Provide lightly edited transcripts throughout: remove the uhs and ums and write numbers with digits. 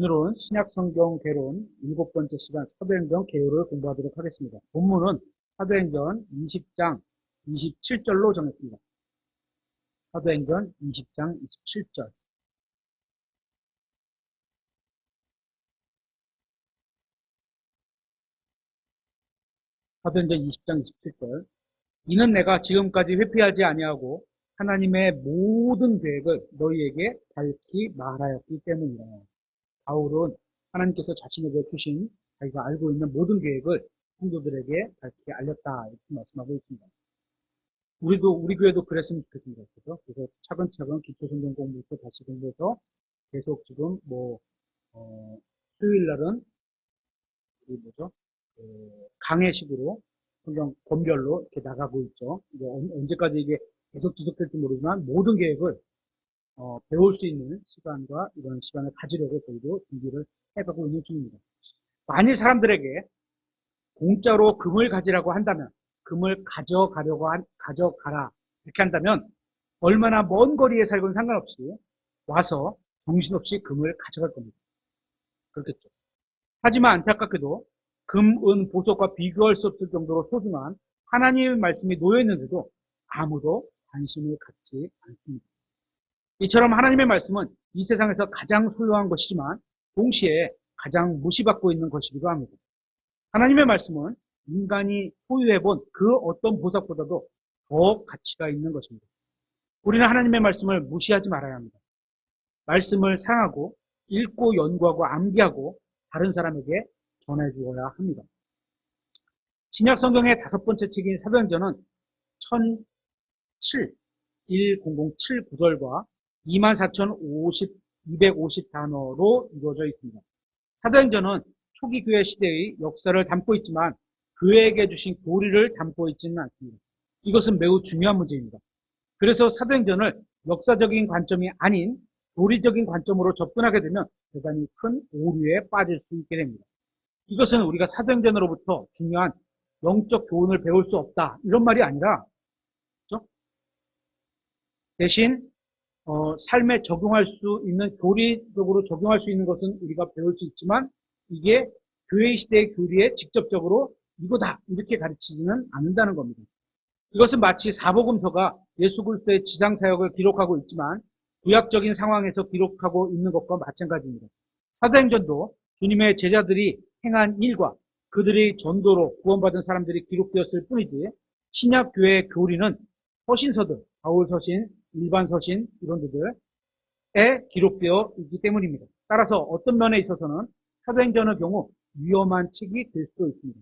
오늘은 신약성경 개론 7번째 시간 사도행전 개요를 공부하도록 하겠습니다. 본문은 사도행전 20장 27절로 정했습니다. 사도행전 20장 27절. 사도행전 20장 27절. 이는 내가 지금까지 회피하지 아니하고 하나님의 모든 계획을 너희에게 밝히 말하였기 때문이라. 바울은 하나님께서 자신에게 주신 자기가 알고 있는 모든 계획을 성도들에게 밝히 알렸다 이렇게 말씀하고 있습니다. 우리 교회도 그랬으면 좋겠습니다. 그래서 차근차근 기초성경 공부부터 다시 공부해서 계속 지금 수요일 날은 강해식으로 성경 권별로 이렇게 나가고 있죠. 이제 언제까지 이게 계속 지속될지 모르지만 모든 계획을 배울 수 있는 시간과 이런 시간을 가지려고 저희도 준비를 해가고 있는 중입니다. 만일 사람들에게 공짜로 금을 가지라고 한다면, 금을 가져가라 이렇게 한다면 얼마나 먼 거리에 살건 상관없이 와서 정신없이 금을 가져갈 겁니다. 그렇겠죠. 하지만 안타깝게도 금, 은, 보석과 비교할 수 없을 정도로 소중한 하나님의 말씀이 놓여있는데도 아무도 관심을 갖지 않습니다. 이처럼 하나님의 말씀은 이 세상에서 가장 소유한 것이지만 동시에 가장 무시받고 있는 것이기도 합니다. 하나님의 말씀은 인간이 소유해본 그 어떤 보석보다도 더 가치가 있는 것입니다. 우리는 하나님의 말씀을 무시하지 말아야 합니다. 말씀을 사랑하고 읽고 연구하고 암기하고 다른 사람에게 전해주어야 합니다. 신약 성경의 5번째 책인 사도행전은 1007 구절과 24,250 단어로 이루어져 있습니다. 사도행전은 초기 교회 시대의 역사를 담고 있지만 그에게 주신 교리를 담고 있지는 않습니다. 이것은 매우 중요한 문제입니다. 그래서 사도행전을 역사적인 관점이 아닌 교리적인 관점으로 접근하게 되면 대단히 큰 오류에 빠질 수 있게 됩니다. 이것은 우리가 사도행전으로부터 중요한 영적 교훈을 배울 수 없다 이런 말이 아니라 그렇죠? 대신 삶에 적용할 수 있는 교리적으로 적용할 수 있는 것은 우리가 배울 수 있지만 이게 교회 시대의 교리에 직접적으로 이거다 이렇게 가르치지는 않는다는 겁니다. 이것은 마치 사복음서가 예수 그리스도의 지상 사역을 기록하고 있지만 구약적인 상황에서 기록하고 있는 것과 마찬가지입니다. 사도행전도 주님의 제자들이 행한 일과 그들의 전도로 구원받은 사람들이 기록되었을 뿐이지 신약 교회의 교리는 서신서들, 바울 서신, 일반 서신 이런 데들에 기록되어 있기 때문입니다. 따라서 어떤 면에 있어서는 사도행전의 경우 위험한 책이 될 수도 있습니다.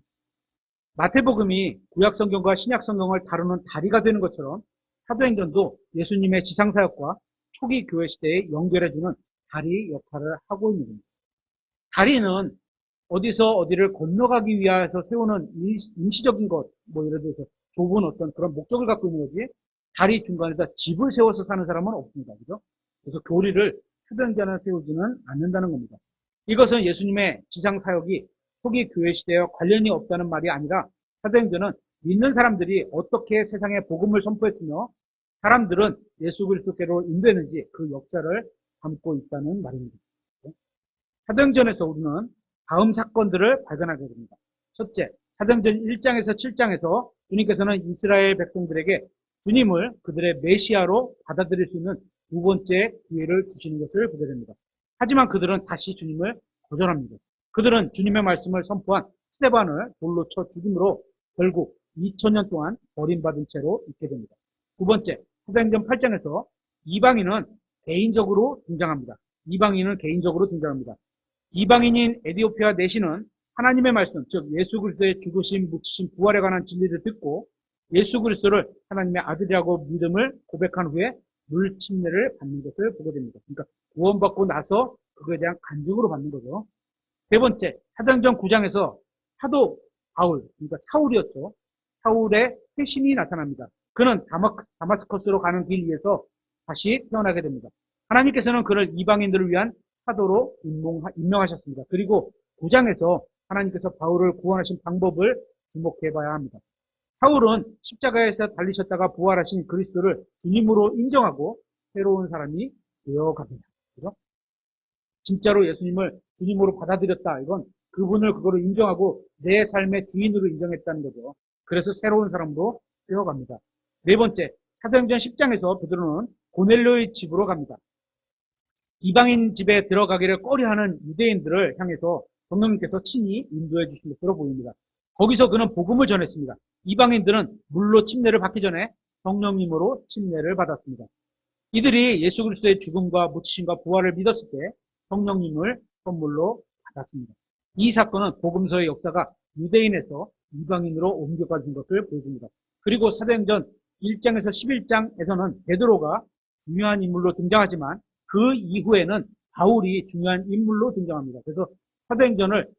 마태복음이 구약성경과 신약성경을 다루는 다리가 되는 것처럼 사도행전도 예수님의 지상사역과 초기 교회 시대에 연결해주는 다리 역할을 하고 있는 겁니다. 다리는 어디서 어디를 건너가기 위해서 세우는 임시적인 것, 예를 들어서 좁은 어떤 그런 목적을 갖고 있는 거지, 다리 중간에다 집을 세워서 사는 사람은 없습니다. 그죠? 그래서 교리를 사도행전에 세우지는 않는다는 겁니다. 이것은 예수님의 지상사역이 초기 교회 시대와 관련이 없다는 말이 아니라 사도행전은 믿는 사람들이 어떻게 세상에 복음을 선포했으며 사람들은 예수 그리스도께로 인도했는지 그 역사를 담고 있다는 말입니다. 사도행전에서 우리는 다음 사건들을 발견하게 됩니다. 첫째, 사도행전 1장에서 7장에서 주님께서는 이스라엘 백성들에게 주님을 그들의 메시아로 받아들일 수 있는 두 번째 기회를 주시는 것을 보게 됩니다. 하지만 그들은 다시 주님을 거절합니다. 그들은 주님의 말씀을 선포한 스데반을 돌로 쳐 죽임으로 결국 2000년 동안 버림받은 채로 있게 됩니다. 두 번째, 사도행전 8장에서 이방인은 개인적으로 등장합니다. 이방인인 에디오피아 내시는 하나님의 말씀, 즉 예수 그리스도의 죽으심, 묻히심, 부활에 관한 진리를 듣고 예수 그리스도를 하나님의 아들이라고 믿음을 고백한 후에 물침례를 받는 것을 보게 됩니다. 그러니까 구원받고 나서 그거에 대한 간증으로 받는 거죠. 세 번째, 사도행전 9장에서 사도 바울, 그러니까 사울이었죠. 사울의 회심이 나타납니다. 그는 다마스커스로 가는 길 위에서 다시 태어나게 됩니다. 하나님께서는 그를 이방인들을 위한 사도로 임명하셨습니다. 그리고 9장에서 하나님께서 바울을 구원하신 방법을 주목해 봐야 합니다. 사울은 십자가에서 달리셨다가 부활하신 그리스도를 주님으로 인정하고 새로운 사람이 되어갑니다. 그죠? 진짜로 예수님을 주님으로 받아들였다. 이건 그분을 그거로 인정하고 내 삶의 주인으로 인정했다는 거죠. 그래서 새로운 사람으로 되어갑니다. 네 번째, 사도행전 10장에서 베드로는 고넬료의 집으로 갑니다. 이방인 집에 들어가기를 꺼려하는 유대인들을 향해서 성령님께서 친히 인도해 주신 것으로 보입니다. 거기서 그는 복음을 전했습니다. 이방인들은 물로 침례를 받기 전에 성령님으로 침례를 받았습니다. 이들이 예수 그리스도의 죽음과 묻히심과 부활을 믿었을 때 성령님을 선물로 받았습니다. 이 사건은 복음서의 역사가 유대인에서 이방인으로 옮겨가진 것을 보여줍니다. 그리고 사도행전 1장에서 11장에서는 베드로가 중요한 인물로 등장하지만 그 이후에는 바울이 중요한 인물로 등장합니다. 그래서 사도행전을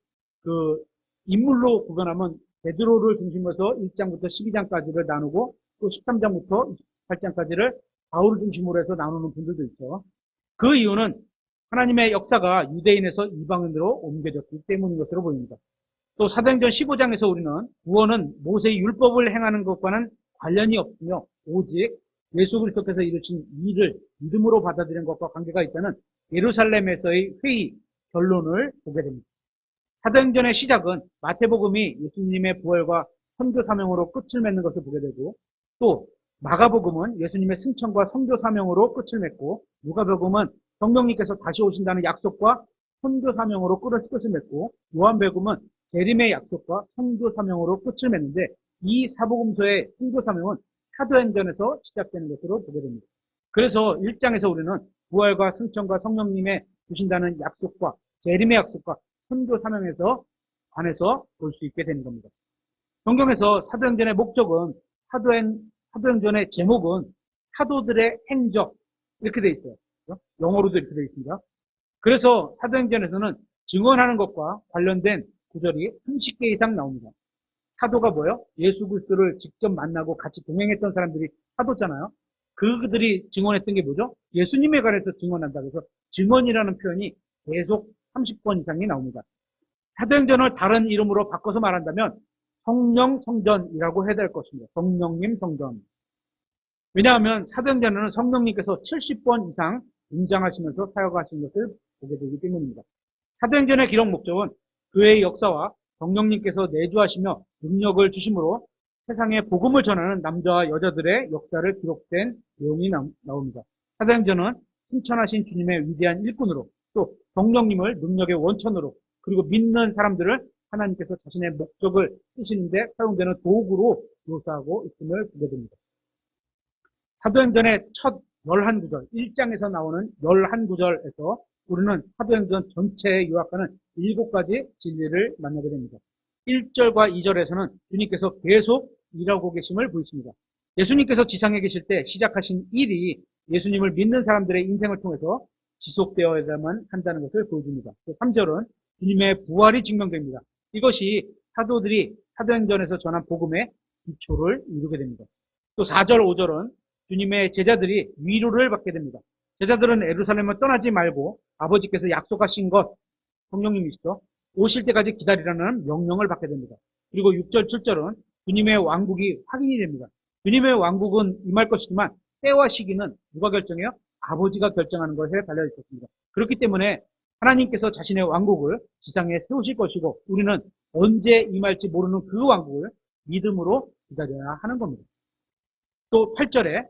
그 인물로 구분하면 베드로를 중심으로 해서 1장부터 12장까지를 나누고 또 13장부터 28장까지를 바울을 중심으로 해서 나누는 분들도 있죠. 그 이유는 하나님의 역사가 유대인에서 이방인으로 옮겨졌기 때문인 것으로 보입니다. 또 사도행전 15장에서 우리는 구원은 모세의 율법을 행하는 것과는 관련이 없으며 오직 예수 그리스도께서 이루신 일을 믿음으로 받아들이는 것과 관계가 있다는 예루살렘에서의 회의 결론을 보게 됩니다. 사도행전의 시작은 마태복음이 예수님의 부활과 선교 사명으로 끝을 맺는 것을 보게 되고 또 마가복음은 예수님의 승천과 선교 사명으로 끝을 맺고 누가복음은 성령님께서 다시 오신다는 약속과 선교 사명으로 끝을 맺고 요한복음은 재림의 약속과 선교 사명으로 끝을 맺는데 이 사복음서의 선교 사명은 사도행전에서 시작되는 것으로 보게 됩니다. 그래서 1장에서 우리는 부활과 승천과 성령님의 주신다는 약속과 재림의 약속과 선교 사명에서 관해서 볼 수 있게 되는 겁니다. 성경에서 사도행전의 목적은 사도행전의 제목은 사도들의 행적 이렇게 돼 있어요. 영어로도 이렇게 돼 있습니다. 그래서 사도행전에서는 증언하는 것과 관련된 구절이 30개 이상 나옵니다. 사도가 뭐예요? 예수 그리스도를 직접 만나고 같이 동행했던 사람들이 사도잖아요. 그들이 증언했던 게 뭐죠? 예수님에 관해서 증언한다. 그래서 증언이라는 표현이 계속 30번 이상이 나옵니다. 사도행전을 다른 이름으로 바꿔서 말한다면 성령 성전이라고 해야 될 것입니다. 성령님 성전. 왜냐하면 사도행전에는 성령님께서 70번 이상 등장하시면서 사역하신 것을 보게 되기 때문입니다. 사도행전의 기록 목적은 교회의 역사와 성령님께서 내주하시며 능력을 주심으로 세상에 복음을 전하는 남자와 여자들의 역사를 기록된 내용이 나옵니다. 사도행전은 승천하신 주님의 위대한 일꾼으로 또 성령님을 능력의 원천으로 그리고 믿는 사람들을 하나님께서 자신의 목적을 쓰시는데 사용되는 도구로 묘사하고 있음을 보게 됩니다. 사도행전의 첫 11구절, 1장에서 나오는 11구절에서 우리는 사도행전 전체에 요약하는 7가지 진리를 만나게 됩니다. 1절과 2절에서는 주님께서 계속 일하고 계심을 보이십니다. 예수님께서 지상에 계실 때 시작하신 일이 예수님을 믿는 사람들의 인생을 통해서 지속되어야만 한다는 것을 보여줍니다. 3절은 주님의 부활이 증명됩니다. 이것이 사도들이 사도행전에서 전한 복음의 기초를 이루게 됩니다. 또 4절, 5절은 주님의 제자들이 위로를 받게 됩니다. 제자들은 예루살렘을 떠나지 말고 아버지께서 약속하신 것, 성령님이시죠. 오실 때까지 기다리라는 명령을 받게 됩니다. 그리고 6절, 7절은 주님의 왕국이 확인이 됩니다. 주님의 왕국은 임할 것이지만 때와 시기는 누가 결정해요? 아버지가 결정하는 것에 달려 있었습니다. 그렇기 때문에 하나님께서 자신의 왕국을 지상에 세우실 것이고 우리는 언제 임할지 모르는 그 왕국을 믿음으로 기다려야 하는 겁니다. 또 8절에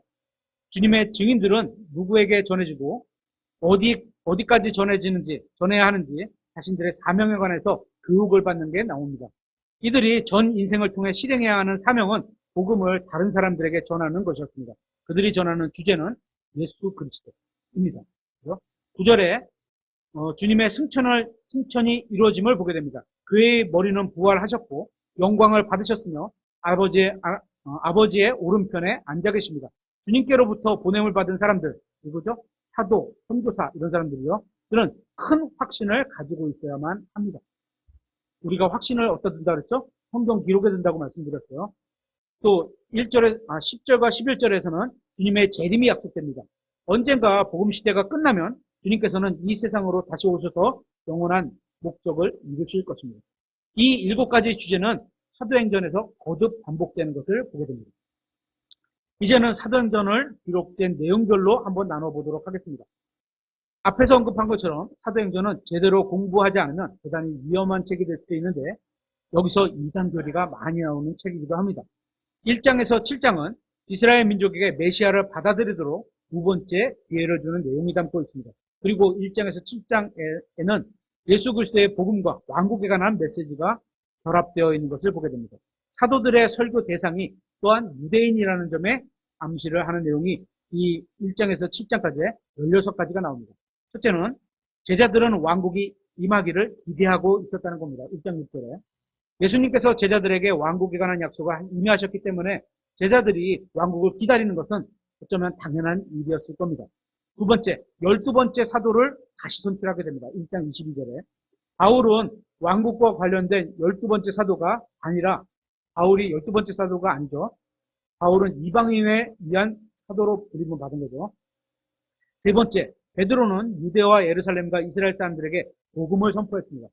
주님의 증인들은 누구에게 전해지고 어디까지 전해야 하는지 자신들의 사명에 관해서 교육을 받는 게 나옵니다. 이들이 전 인생을 통해 실행해야 하는 사명은 복음을 다른 사람들에게 전하는 것이었습니다. 그들이 전하는 주제는 예수 그리스도입니다. 9절에 주님의 승천이 이루어짐을 보게 됩니다. 그의 머리는 부활하셨고 영광을 받으셨으며 아버지의 오른편에 앉아 계십니다. 주님께로부터 보냄을 받은 사람들, 누구죠? 사도, 선교사 이런 사람들이요. 그들은 큰 확신을 가지고 있어야만 합니다. 우리가 확신을 어디다 든다 그랬죠? 성경 기록에 든다고 말씀드렸어요. 또 10절과 11절에서는 주님의 재림이 약속됩니다. 언젠가 복음 시대가 끝나면 주님께서는 이 세상으로 다시 오셔서 영원한 목적을 이루실 것입니다. 이 7가지 주제는 사도행전에서 거듭 반복되는 것을 보게 됩니다. 이제는 사도행전을 기록된 내용별로 한번 나눠보도록 하겠습니다. 앞에서 언급한 것처럼 사도행전은 제대로 공부하지 않으면 대단히 위험한 책이 될 수도 있는데 여기서 이단 교리가 많이 나오는 책이기도 합니다. 1장에서 7장은 이스라엘 민족에게 메시아를 받아들이도록 두 번째 기회를 주는 내용이 담고 있습니다. 그리고 1장에서 7장에는 예수 그리스도의 복음과 왕국에 관한 메시지가 결합되어 있는 것을 보게 됩니다. 사도들의 설교 대상이 또한 유대인이라는 점에 암시를 하는 내용이 이 1장에서 7장까지 16가지가 나옵니다. 첫째는 제자들은 왕국이 임하기를 기대하고 있었다는 겁니다. 1장 6절에. 예수님께서 제자들에게 왕국에 관한 약속을 임하셨기 때문에 제자들이 왕국을 기다리는 것은 어쩌면 당연한 일이었을 겁니다. 두 번째, 12번째 사도를 다시 선출하게 됩니다. 1장 22절에. 바울은 왕국과 관련된 12번째 사도가 아니라, 바울이 12번째 사도가 아니죠. 바울은 이방인에 의한 사도로 부름을 받은 거죠. 세 번째, 베드로는 유대와 예루살렘과 이스라엘 사람들에게 복음을 선포했습니다.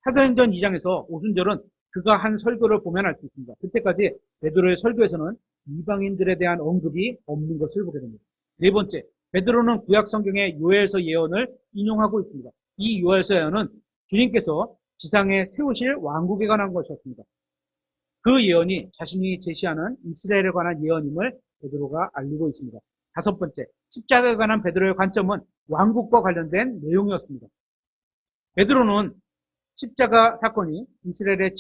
사도행전 2장에서 오순절은 그가 한 설교를 보면 알 수 있습니다. 그때까지 베드로의 설교에서는 이방인들에 대한 언급이 없는 것을 보게 됩니다. 네 번째, 베드로는 구약 성경의 요엘서 예언을 인용하고 있습니다. 이 요엘서 예언은 주님께서 지상에 세우실 왕국에 관한 것이었습니다. 그 예언이 자신이 제시하는 이스라엘에 관한 예언임을 베드로가 알리고 있습니다. 다섯 번째, 십자가에 관한 베드로의 관점은 왕국과 관련된 내용이었습니다. 베드로는 십자가 사건이 이스라엘의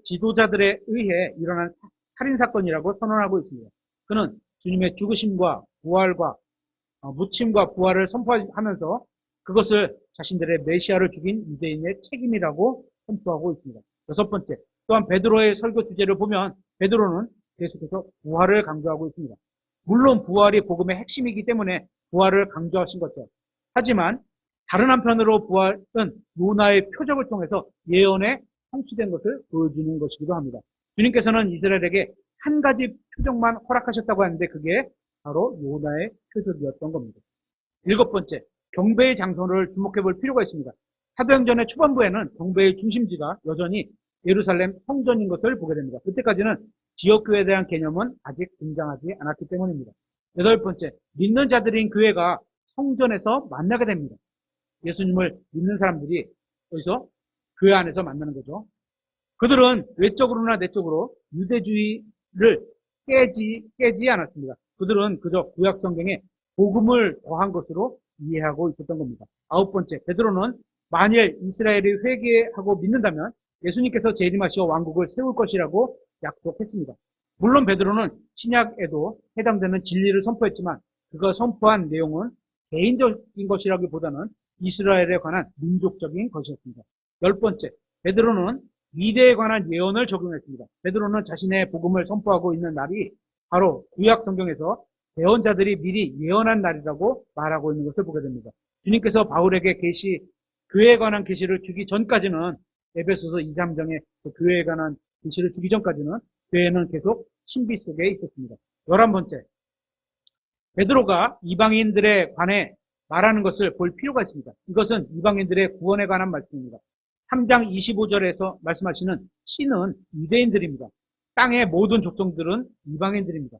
지도자들에 의해 일어난 살인사건이라고 선언하고 있습니다. 그는 주님의 죽으심과 부활과 묻힘과 부활을 선포하면서 그것을 자신들의 메시아를 죽인 유대인의 책임이라고 선포하고 있습니다. 여섯 번째, 또한 베드로의 설교 주제를 보면 베드로는 계속해서 부활을 강조하고 있습니다. 물론 부활이 복음의 핵심이기 때문에 부활을 강조하신 거죠. 하지만 다른 한편으로 부활은 요나의 표적을 통해서 예언에 성취된 것을 보여주는 것이기도 합니다. 주님께서는 이스라엘에게 한 가지 표적만 허락하셨다고 하는데 그게 바로 요나의 표적이었던 겁니다. 일곱 번째, 경배의 장소를 주목해 볼 필요가 있습니다. 사도행전의 초반부에는 경배의 중심지가 여전히 예루살렘 성전인 것을 보게 됩니다. 그때까지는 지역교회에 대한 개념은 아직 등장하지 않았기 때문입니다. 여덟 번째, 믿는 자들인 교회가 성전에서 만나게 됩니다. 예수님을 믿는 사람들이 여기서 교회 안에서 만나는 거죠. 그들은 외적으로나 내적으로 유대주의를 깨지 않았습니다. 그들은 그저 구약 성경에 복음을 더한 것으로 이해하고 있었던 겁니다. 아홉 번째, 베드로는 만일 이스라엘이 회개하고 믿는다면 예수님께서 재림하시어 왕국을 세울 것이라고 약속했습니다. 물론 베드로는 신약에도 해당되는 진리를 선포했지만 그가 선포한 내용은 개인적인 것이라기보다는 이스라엘에 관한 민족적인 것이었습니다. 열 번째, 베드로는 미래에 관한 예언을 적용했습니다. 베드로는 자신의 복음을 선포하고 있는 날이 바로 구약 성경에서 예언자들이 미리 예언한 날이라고 말하고 있는 것을 보게 됩니다. 주님께서 바울에게 교회에 관한 계시를 주기 전까지는 에베소서 2, 3장에 교회에 관한 계시를 주기 전까지는 교회는 계속 신비 속에 있었습니다. 11번째, 베드로가 이방인들에 관해 말하는 것을 볼 필요가 있습니다. 이것은 이방인들의 구원에 관한 말씀입니다. 3장 25절에서 말씀하시는 씨는 유대인들입니다. 땅의 모든 족속들은 이방인들입니다.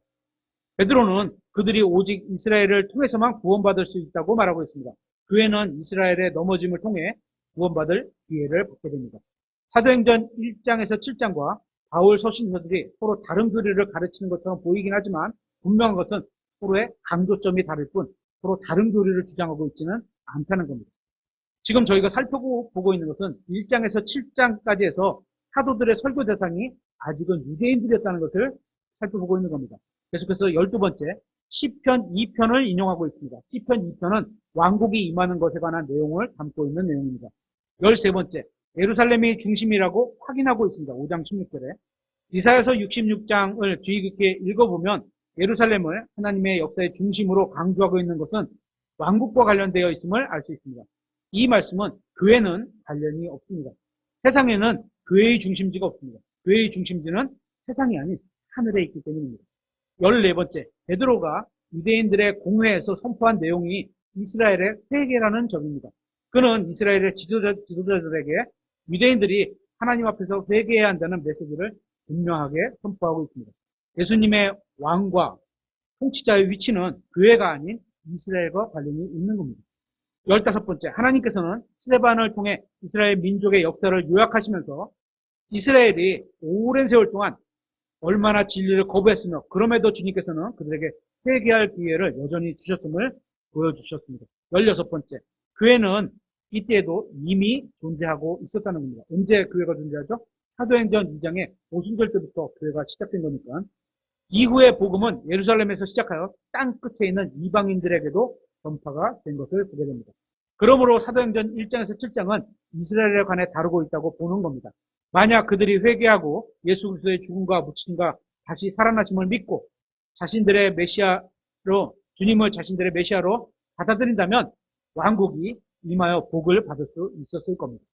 베드로는 그들이 오직 이스라엘을 통해서만 구원받을 수 있다고 말하고 있습니다. 교회는 이스라엘의 넘어짐을 통해 구원받을 기회를 받게 됩니다. 사도행전 1장에서 7장과 바울 서신서들이 서로 다른 교리를 가르치는 것처럼 보이긴 하지만 분명한 것은 서로의 강조점이 다를 뿐 서로 다른 교리를 주장하고 있지는 않다는 겁니다. 지금 저희가 살펴보고 있는 것은 1장에서 7장까지 해서 사도들의 설교 대상이 아직은 유대인들이었다는 것을 살펴보고 있는 겁니다. 계속해서 12번째, 시편 2편을 인용하고 있습니다. 시편 2편은 왕국이 임하는 것에 관한 내용을 담고 있는 내용입니다. 13번째, 예루살렘이 중심이라고 확인하고 있습니다. 5장 16절에. 이사야서 66장을 주의 깊게 읽어보면 예루살렘을 하나님의 역사의 중심으로 강조하고 있는 것은 왕국과 관련되어 있음을 알 수 있습니다. 이 말씀은 교회는 관련이 없습니다. 세상에는 교회의 중심지가 없습니다. 교회의 중심지는 세상이 아닌 하늘에 있기 때문입니다. 14번째, 베드로가 유대인들의 공회에서 선포한 내용이 이스라엘의 회개라는 점입니다. 그는 이스라엘의 지도자들에게 유대인들이 하나님 앞에서 회개해야 한다는 메시지를 분명하게 선포하고 있습니다. 예수님의 왕과 통치자의 위치는 교회가 아닌 이스라엘과 관련이 있는 겁니다. 15번째, 하나님께서는 스데반을 통해 이스라엘 민족의 역사를 요약하시면서 이스라엘이 오랜 세월 동안 얼마나 진리를 거부했으며 그럼에도 주님께서는 그들에게 회개할 기회를 여전히 주셨음을 보여주셨습니다. 16번째, 교회는 이때에도 이미 존재하고 있었다는 겁니다. 언제 교회가 존재하죠? 사도행전 2장의 오순절 때부터 교회가 시작된 거니까. 이후에 복음은 예루살렘에서 시작하여 땅 끝에 있는 이방인들에게도 전파가 된 것을 보게 됩니다. 그러므로 사도행전 1장에서 7장은 이스라엘에 관해 다루고 있다고 보는 겁니다. 만약 그들이 회개하고 예수 그리스도의 죽음과 묻힘과 다시 살아나심을 믿고 자신들의 메시아로 주님을 자신들의 메시아로 받아들인다면 왕국이 임하여 복을 받을 수 있었을 겁니다.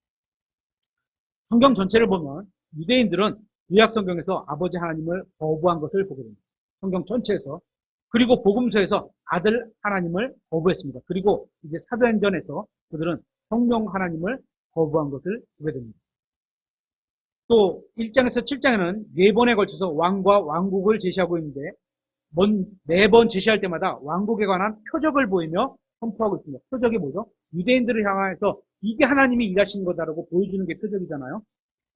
성경 전체를 보면 유대인들은 구약 성경에서 아버지 하나님을 거부한 것을 보게 됩니다. 성경 전체에서. 그리고 복음서에서 아들 하나님을 거부했습니다. 그리고 이제 사도행전에서 그들은 성령 하나님을 거부한 것을 보게 됩니다. 또 1장에서 7장에는 4번에 걸쳐서 왕과 왕국을 제시하고 있는데 4번 제시할 때마다 왕국에 관한 표적을 보이며 선포하고 있습니다. 표적이 뭐죠? 유대인들을 향해서 이게 하나님이 일하시는 거다라고 보여주는 게 표적이잖아요.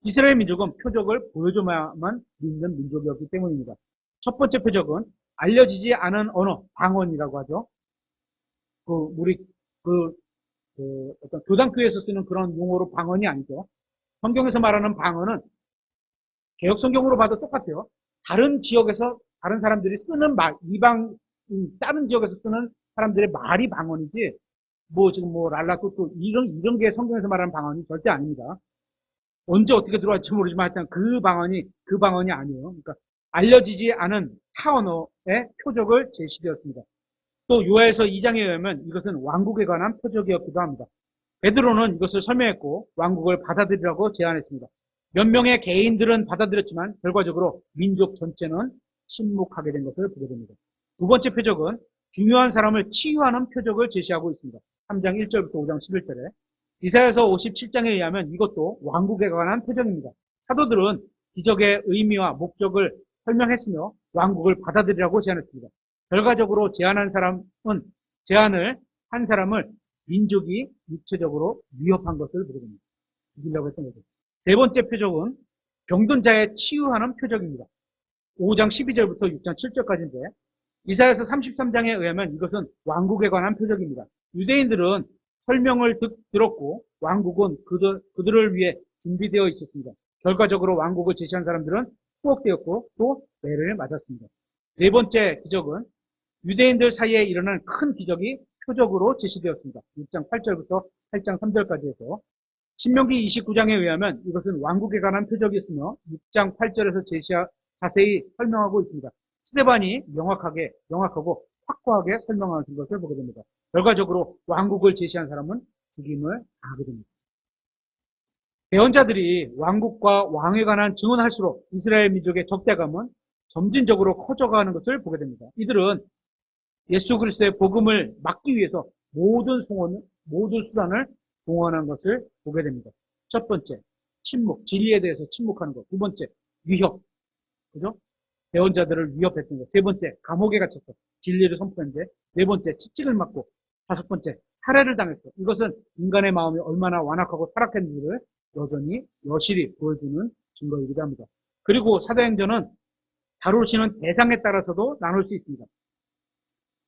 이스라엘 민족은 표적을 보여줘야만 믿는 민족이었기 때문입니다. 첫 번째 표적은 알려지지 않은 언어, 방언이라고 하죠. 우리 어떤 교단교회에서 쓰는 그런 용어로 방언이 아니죠. 성경에서 말하는 방언은 개혁 성경으로 봐도 똑같아요. 다른 지역에서 다른 사람들이 쓰는 말, 다른 지역에서 쓰는 사람들의 말이 방언이지, 지금 랄라또또 이런 게 성경에서 말하는 방언이 절대 아닙니다. 언제 어떻게 들어왔지 모르지만 하여튼 그 방언이 아니에요. 그러니까 알려지지 않은 타 언어의 표적을 제시되었습니다. 또 요하에서 2장에 의하면 이것은 왕국에 관한 표적이었기도 합니다. 베드로는 이것을 설명했고 왕국을 받아들이라고 제안했습니다. 몇 명의 개인들은 받아들였지만 결과적으로 민족 전체는 침묵하게 된 것을 보게 됩니다. 두 번째 표적은 중요한 사람을 치유하는 표적을 제시하고 있습니다. 3장 1절부터 5장 11절에 이사야서 57장에 의하면 이것도 왕국에 관한 표적입니다. 사도들은 기적의 의미와 목적을 설명했으며 왕국을 받아들이라고 제안했습니다. 결과적으로 제안을 한 사람을 민족이 육체적으로 위협한 것을 보게 됩니다. 죽이려고 했던 거죠. 세 번째 표적은 병든 자의 치유하는 표적입니다. 5장 12절부터 6장 7절까지인데 이사야서 33장에 의하면 이것은 왕국에 관한 표적입니다. 유대인들은 설명을 들었고 왕국은 그들을 위해 준비되어 있었습니다. 결과적으로 왕국을 제시한 사람들은 투옥되었고 또 매를 맞았습니다. 네 번째 기적은 유대인들 사이에 일어난 큰 기적이 표적으로 제시되었습니다. 6장 8절부터 8장 3절까지 해서 신명기 29장에 의하면 이것은 왕국에 관한 표적이었으며 6장 8절에서 자세히 설명하고 있습니다. 스데반이 명확하고 확고하게 설명하신 것을 보게 됩니다. 결과적으로 왕국을 제시한 사람은 죽임을 당하게 됩니다. 예언자들이 왕국과 왕에 관한 증언할수록 이스라엘 민족의 적대감은 점진적으로 커져가는 것을 보게 됩니다. 이들은 예수 그리스도의 복음을 막기 위해서 모든 수단을 동원한 것을 보게 됩니다. 첫 번째, 침묵, 진리에 대해서 침묵하는 것. 두 번째, 위협, 그죠? 예언자들을 위협했던 것. 세 번째, 감옥에 갇혔어. 진리를 선포했는데. 네 번째, 채찍을 맞고. 다섯 번째, 살해를 당했어. 이것은 인간의 마음이 얼마나 완악하고 타락했는지를 여실히 보여주는 증거이기도 합니다. 그리고 사도행전은 다루시는 대상에 따라서도 나눌 수 있습니다.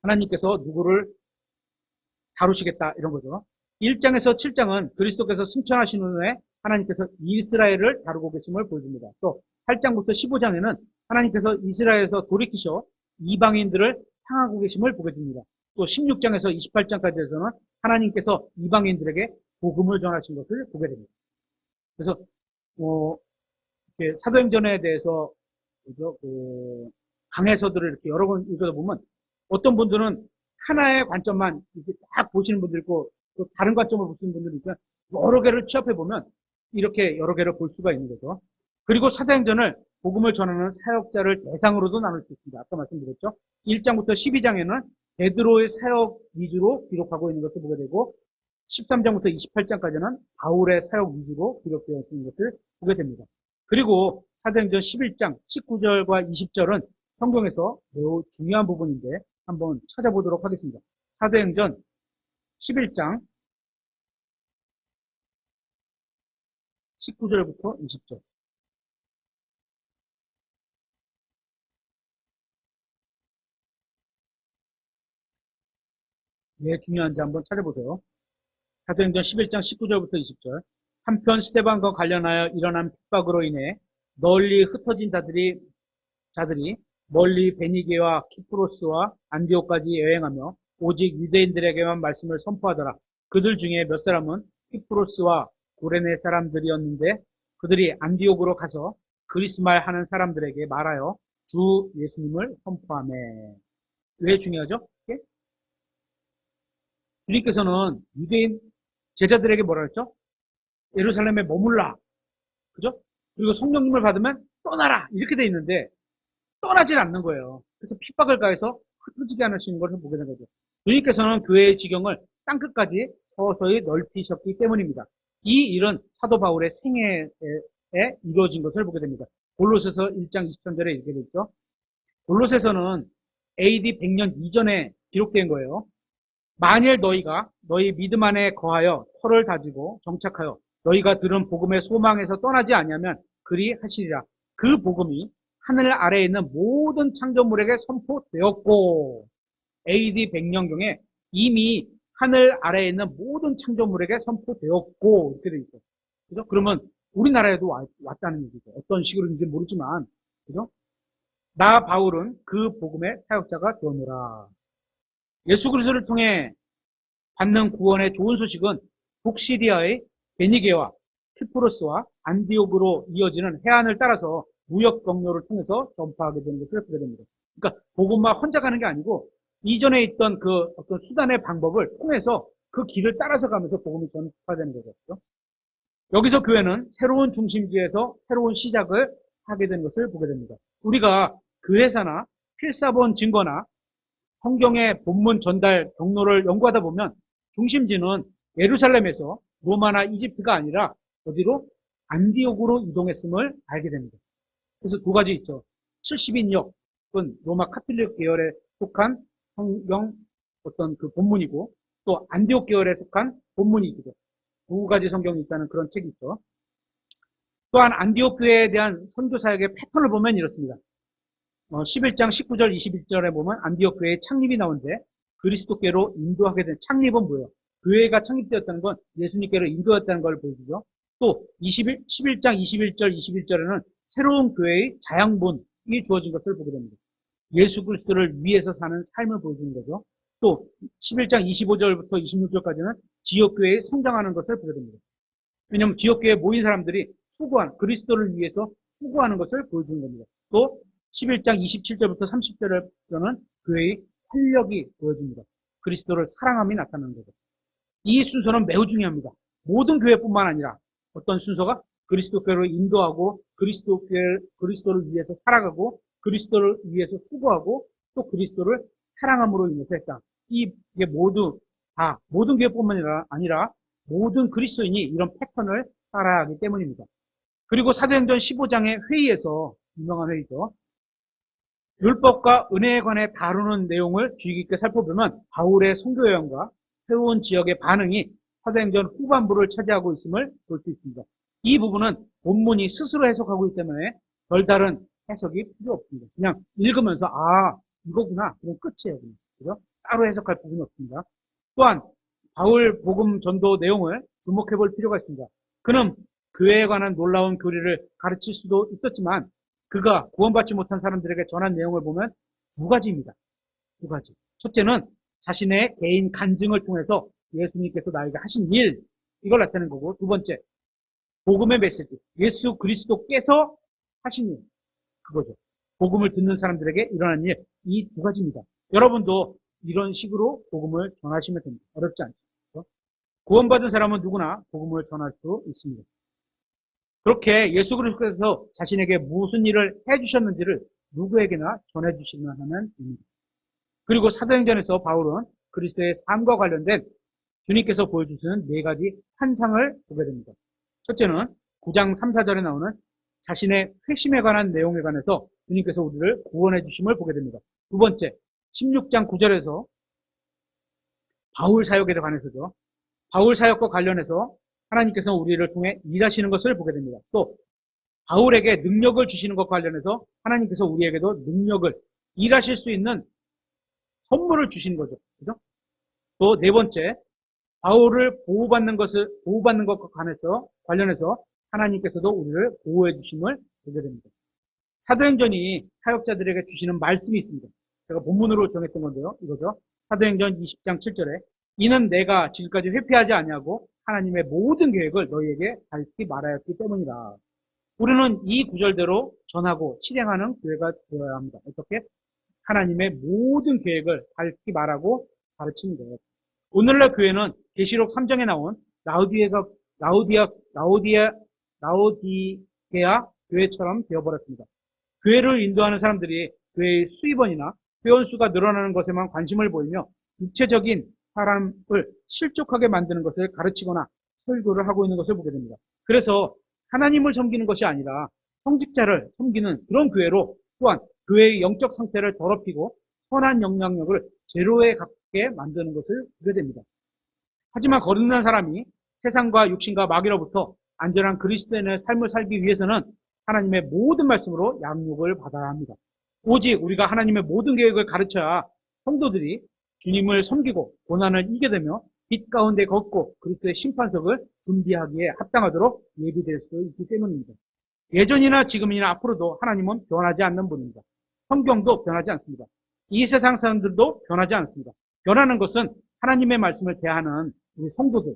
하나님께서 누구를 다루시겠다 이런 거죠. 1장에서 7장은 그리스도께서 승천하신 후에 하나님께서 이스라엘을 다루고 계심을 보여줍니다. 또 8장부터 15장에는 하나님께서 이스라엘에서 돌이키셔 이방인들을 향하고 계심을 보게 됩니다. 또 16장에서 28장까지에서는 하나님께서 이방인들에게 복음을 전하신 것을 보게 됩니다. 그래서 이렇게 사도행전에 대해서 강해서들을 이렇게 여러 번 읽어보면 어떤 분들은 하나의 관점만 이렇게 딱 보시는 분들 있고 또 다른 관점을 보시는 분들이 있고 여러 개를 취합해 보면 이렇게 여러 개를 볼 수가 있는 거죠. 그리고 사도행전을 복음을 전하는 사역자를 대상으로도 나눌 수 있습니다. 아까 말씀드렸죠. 1장부터 12장에는 베드로의 사역 위주로 기록하고 있는 것을 보게 되고 13장부터 28장까지는 바울의 사역 위주로 기록되어 있는 것을 보게 됩니다. 그리고 사도행전 11장 19절과 20절은 성경에서 매우 중요한 부분인데 한번 찾아보도록 하겠습니다. 사도행전 11장 19절부터 20절. 왜 중요한지 한번 찾아보세요. 사도행전 11장 19절부터 20절. 한편 스데반과 관련하여 일어난 핍박으로 인해 널리 흩어진 자들이 멀리 베니게와 키프로스와 안디오까지 여행하며 오직 유대인들에게만 말씀을 선포하더라. 그들 중에 몇 사람은 키프로스와 구레네 사람들이었는데 그들이 안디옥으로 가서 그리스말 하는 사람들에게 말하여 주 예수님을 선포하매. 왜 중요하죠? 이게? 주님께서는 유대인 제자들에게 뭐라 그랬죠? 예루살렘에 머물라. 그죠? 그리고 성령님을 받으면 떠나라. 이렇게 돼 있는데 떠나질 않는 거예요. 그래서 핍박을 가해서 흩어지게 하시는 것을 보게 된 거죠. 주님께서는 교회의 지경을 땅끝까지 서서히 넓히셨기 때문입니다. 이 일은 사도 바울의 생애에 이루어진 것을 보게 됩니다. 골로새서 1장 23절에 이렇게 되어 있죠. 골로새서는 AD 100년 이전에 기록된 거예요. 만일 너희가 너희 믿음 안에 거하여 터를 다지고 정착하여 너희가 들은 복음의 소망에서 떠나지 아니하면 그리 하시리라. 그 복음이 하늘 아래에 있는 모든 창조물에게 선포되었고 AD 100년경에 이미 하늘 아래에 있는 모든 창조물에게 선포되었고 이렇게 되어 있죠. 그죠? 그러면 우리나라에도 왔다는 얘기죠. 어떤 식으로인지 모르지만 그죠? 나 바울은 그 복음의 사역자가 되었노라. 예수 그리스도를 통해 받는 구원의 좋은 소식은 북시리아의 베니게와 키프로스와 안디옥으로 이어지는 해안을 따라서 무역 경로를 통해서 전파하게 되는 것을 보게 됩니다. 그러니까 복음만 혼자 가는 게 아니고 이전에 있던 그 어떤 수단의 방법을 통해서 그 길을 따라서 가면서 복음이 전파되는 거죠. 여기서 교회는 새로운 중심지에서 새로운 시작을 하게 되는 것을 보게 됩니다. 우리가 교회사나 필사본 증거나 성경의 본문 전달 경로를 연구하다 보면 중심지는 예루살렘에서 로마나 이집트가 아니라 어디로? 안디옥으로 이동했음을 알게 됩니다. 그래서 두 가지 있죠. 70인역은 로마 카톨릭 계열에 속한 성경 어떤 그 본문이고 또 안디옥 계열에 속한 본문이죠. 두 가지 성경이 있다는 그런 책이 있죠. 또한 안디옥 교회에 대한 선교 사역의 패턴을 보면 이렇습니다. 11장 19절 21절에 보면 안디옥 교회의 창립이 나오는데 그리스도께로 인도하게 된 창립은 뭐예요? 교회가 창립되었다는 건 예수님께로 인도했다는 걸 보여주죠. 또 11장 21절 21절에는 새로운 교회의 자양분이 주어진 것을 보게 됩니다. 예수 그리스도를 위해서 사는 삶을 보여주는 거죠. 또 11장 25절부터 26절까지는 지역교회에 성장하는 것을 보게 됩니다. 왜냐하면 지역교회에 모인 사람들이 그리스도를 위해서 수고하는 것을 보여주는 겁니다. 또 11장 27절부터 30절에는 교회의 활력이 보여집니다. 그리스도를 사랑함이 나타나는 거죠. 이 순서는 매우 중요합니다. 모든 교회뿐만 아니라 어떤 순서가 그리스도께로 인도하고 그리스도를 위해서 살아가고 그리스도를 위해서 수고하고 또 그리스도를 사랑함으로 인해서 했다. 이게 모두 다 모든 교회뿐만 아니라 모든 그리스도인이 이런 패턴을 따라야 하기 때문입니다. 그리고 사도행전 15장의 회의에서 유명한 회의죠. 율법과 은혜에 관해 다루는 내용을 주의 깊게 살펴보면 바울의 선교 여행과 새로운 지역의 반응이 사도행전 후반부를 차지하고 있음을 볼 수 있습니다. 이 부분은 본문이 스스로 해석하고 있기 때문에 별다른 해석이 필요 없습니다. 그냥 읽으면서 이거구나. 그럼 끝이에요. 그죠? 따로 해석할 부분이 없습니다. 또한 바울 복음 전도 내용을 주목해 볼 필요가 있습니다. 그는 교회에 관한 놀라운 교리를 가르칠 수도 있었지만 그가 구원받지 못한 사람들에게 전한 내용을 보면 두 가지입니다. 두 가지. 첫째는 자신의 개인 간증을 통해서 예수님께서 나에게 하신 일, 이걸 나타내는 거고, 두 번째, 복음의 메시지, 예수 그리스도께서 하신 일, 그거죠. 복음을 듣는 사람들에게 일어난 일, 이 두 가지입니다. 여러분도 이런 식으로 복음을 전하시면 됩니다. 어렵지 않죠. 구원받은 사람은 누구나 복음을 전할 수 있습니다. 그렇게 예수 그리스도께서 자신에게 무슨 일을 해주셨는지를 누구에게나 전해주시면 하는 의미입니다. 그리고 사도행전에서 바울은 그리스도의 삶과 관련된 주님께서 보여주시는 네 가지 환상을 보게 됩니다. 첫째는 9장 3, 4절에 나오는 자신의 회심에 관한 내용에 관해서 주님께서 우리를 구원해 주심을 보게 됩니다. 두 번째, 16장 9절에서 바울 사역에 관해서죠. 바울 사역과 관련해서 하나님께서 우리를 통해 일하시는 것을 보게 됩니다. 또 바울에게 능력을 주시는 것과 관련해서 하나님께서 우리에게도 능력을 일하실 수 있는 선물을 주시는 거죠. 그죠? 또 네 번째, 바울을 보호받는 것과 관련해서 하나님께서도 우리를 보호해 주심을 보게 됩니다. 사도행전이 사역자들에게 주시는 말씀이 있습니다. 제가 본문으로 정했던 건데요. 이거죠. 사도행전 20장 7절에 이는 내가 지금까지 회피하지 아니하고 하나님의 모든 계획을 너희에게 밝히 말하였기 때문이라. 우리는 이 구절대로 전하고 실행하는 교회가 되어야 합니다. 어떻게? 하나님의 모든 계획을 밝히 말하고 가르치는 거예요. 오늘날 교회는 계시록 3장에 나온 라오디게아 교회처럼 되어버렸습니다. 교회를 인도하는 사람들이 교회의 수입원이나 회원 수가 늘어나는 것에만 관심을 보이며 육체적인 사람을 실족하게 만드는 것을 가르치거나 설교를 하고 있는 것을 보게 됩니다. 그래서 하나님을 섬기는 것이 아니라 성직자를 섬기는 그런 교회로 또한 교회의 영적 상태를 더럽히고 선한 영향력을 제로에 갖게 만드는 것을 보게 됩니다. 하지만 거듭난 사람이 세상과 육신과 마귀로부터 안전한 그리스도인의 삶을 살기 위해서는 하나님의 모든 말씀으로 양육을 받아야 합니다. 오직 우리가 하나님의 모든 계획을 가르쳐야 성도들이 주님을 섬기고 고난을 이겨내며 빛 가운데 걷고 그리스도의 심판석을 준비하기에 합당하도록 예비될 수 있기 때문입니다. 예전이나 지금이나 앞으로도 하나님은 변하지 않는 분입니다. 성경도 변하지 않습니다. 이 세상 사람들도 변하지 않습니다. 변하는 것은 하나님의 말씀을 대하는 우리 성도들,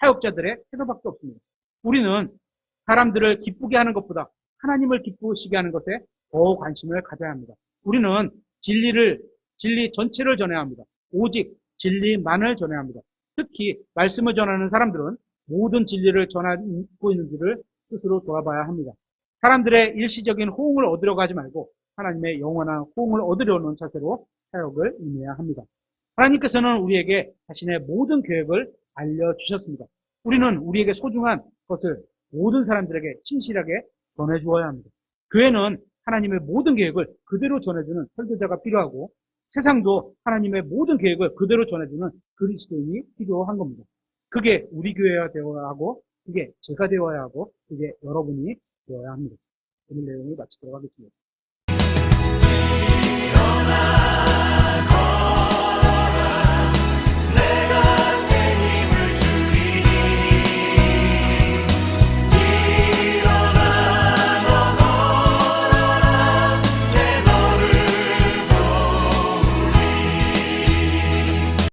사역자들의 태도밖에 없습니다. 우리는 사람들을 기쁘게 하는 것보다 하나님을 기쁘시게 하는 것에 더 관심을 가져야 합니다. 우리는 진리 전체를 전해야 합니다. 오직 진리만을 전해야 합니다. 특히 말씀을 전하는 사람들은 모든 진리를 전하고 있는지를 스스로 돌아봐야 합니다. 사람들의 일시적인 호응을 얻으려고 하지 말고 하나님의 영원한 호응을 얻으려는 자세로 사역을 임해야 합니다. 하나님께서는 우리에게 자신의 모든 계획을 알려주셨습니다. 우리는 우리에게 소중한 것을 모든 사람들에게 신실하게 전해주어야 합니다. 교회는 하나님의 모든 계획을 그대로 전해주는 설교자가 필요하고 세상도 하나님의 모든 계획을 그대로 전해주는 그리스도인이 필요한 겁니다. 그게 우리 교회가 되어야 하고 그게 제가 되어야 하고 그게 여러분이 되어야 합니다. 오늘 내용을 마치도록 하겠습니다.